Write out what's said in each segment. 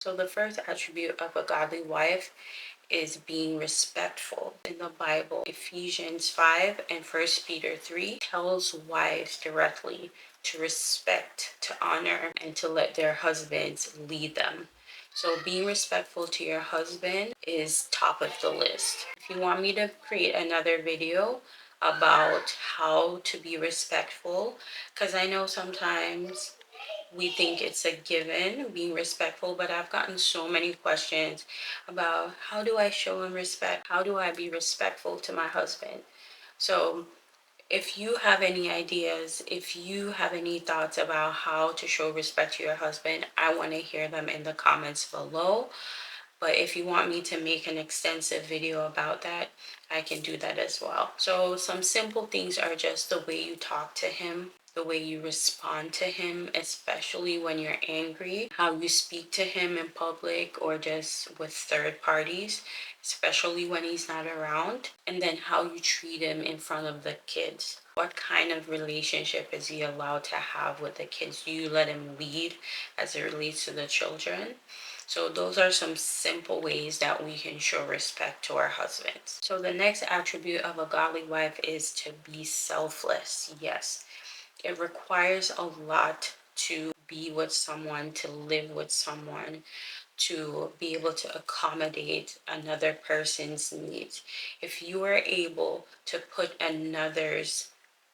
So the first attribute of a godly wife is being respectful. In the Bible, Ephesians 5 and 1 Peter 3 tells wives directly to respect, to honor, and to let their husbands lead them. So being respectful to your husband is top of the list. If you want me to create another video about how to be respectful, because I know sometimes we think it's a given being respectful, but I've gotten so many questions about how do I show him respect? How do I be respectful to my husband? So if you have any ideas, if you have any thoughts about how to show respect to your husband, I want to hear them in the comments below. But if you want me to make an extensive video about that, I can do that as well. So some simple things are just the way you talk to him, the way you respond to him, especially when you're angry, how you speak to him in public or just with third parties, especially when he's not around, and then how you treat him in front of the kids. What kind of relationship is he allowed to have with the kids? Do you let him lead as it relates to the children? So those are some simple ways that we can show respect to our husbands. So the next attribute of a godly wife is to be selfless. Yes, it requires a lot to be with someone, to live with someone, to be able to accommodate another person's needs. If you are able to put another's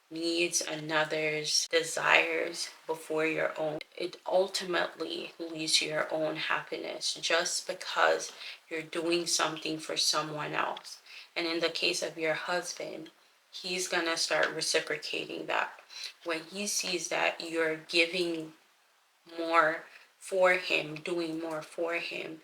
needs, another's desires before your own, it ultimately leads to your own happiness just because you're doing something for someone else. And in the case of your husband, he's gonna start reciprocating that. When he sees that you're giving more for him, doing more for him,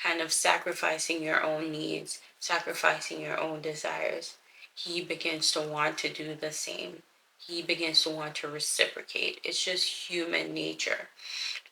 kind of sacrificing your own needs, sacrificing your own desires, he begins to want to do the same. He begins to want to reciprocate. It's just human nature.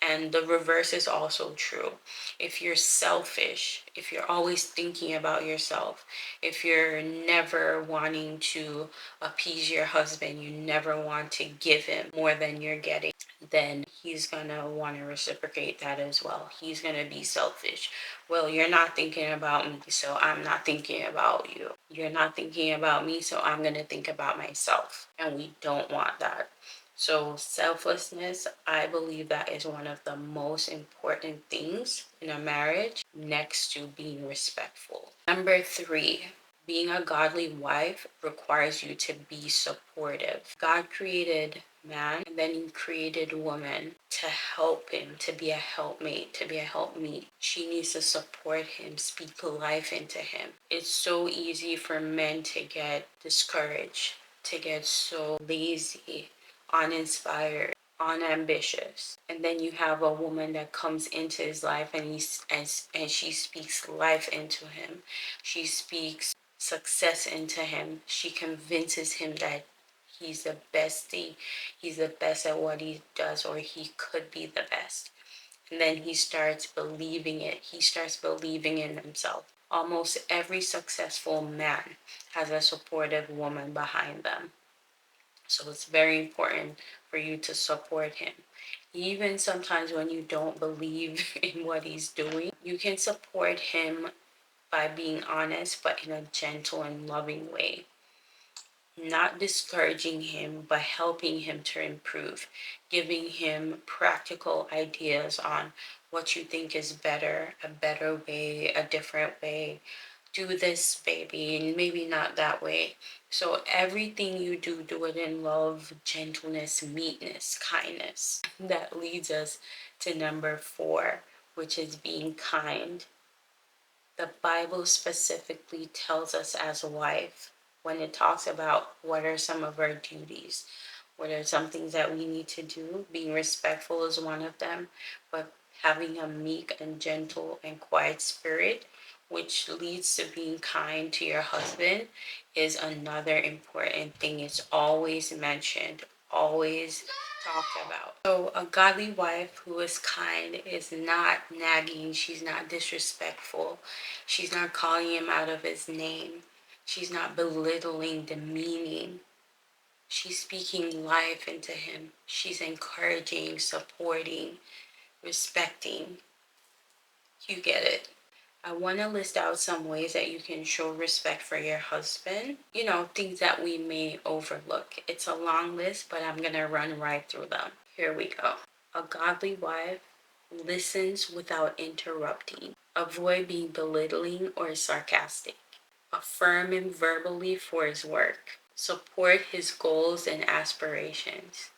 And the reverse is also true. If you're selfish, if you're always thinking about yourself, if you're never wanting to appease your husband, you never want to give him more than you're getting, then he's gonna want to reciprocate that as well. He's gonna be selfish. Well, you're not thinking about me, so I'm not thinking about you. You're not thinking about me, so I'm gonna think about myself. And we don't want that. So selflessness, I believe that is one of the most important things in a marriage, next to being respectful. Number 3, being a godly wife requires you to be supportive. God created man and then he created woman to help him, to be a helpmate, to be a helpmeet. She needs to support him, speak life into him. It's so easy for men to get discouraged, to get so lazy, uninspired, unambitious. And then you have a woman that comes into his life and she speaks life into him. She speaks success into him. She convinces him that he's the best thing. He's the best at what he does, or he could be the best. And then he starts believing it. He starts believing in himself. Almost every successful man has a supportive woman behind them. So it's very important for you to support him. Even sometimes when you don't believe in what he's doing, you can support him by being honest, but in a gentle and loving way. Not discouraging him, but helping him to improve, giving him practical ideas on what you think is better, a better way, a different way. Do this, baby, and maybe not that way. So everything you do, do it in love, gentleness, meekness, kindness. That leads us to number 4, which is being kind. The Bible specifically tells us as a wife, when it talks about what are some of our duties, what are some things that we need to do, being respectful is one of them, but having a meek and gentle and quiet spirit, which leads to being kind to your husband, is another important thing. It's always mentioned, always talked about. So a godly wife who is kind is not nagging, she's not disrespectful, she's not calling him out of his name, she's not belittling, demeaning. She's speaking life into him. She's encouraging, supporting, respecting. You get it. I want to list out some ways that you can show respect for your husband. Things that we may overlook. It's a long list, but I'm going to run right through them. Here we go. A godly wife listens without interrupting. Avoid being belittling or sarcastic. Affirm him verbally for his work. Support his goals and aspirations.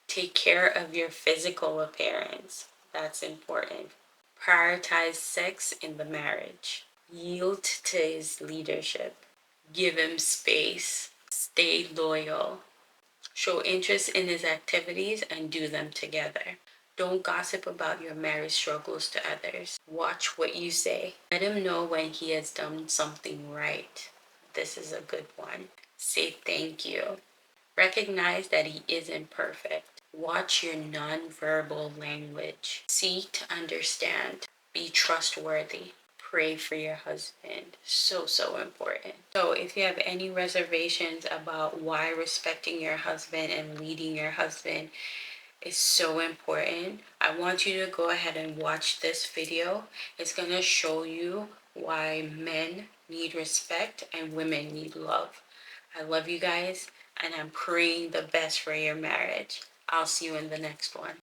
Take care of your physical appearance. That's important. Prioritize sex in the marriage. Yield to his leadership. Give him space. Stay loyal. Show interest in his activities and do them together. Don't gossip about your marriage struggles to others. Watch what you say. Let him know when he has done something right. This is a good one. Say thank you. Recognize that he isn't perfect. Watch your nonverbal language. Seek to understand. Be trustworthy. Pray for your husband. So, so important. So, if you have any reservations about why respecting your husband and leading your husband is so important, I want you to go ahead and watch this video. It's going to show you why men need respect and women need love. I love you guys, and I'm praying the best for your marriage. I'll see you in the next one.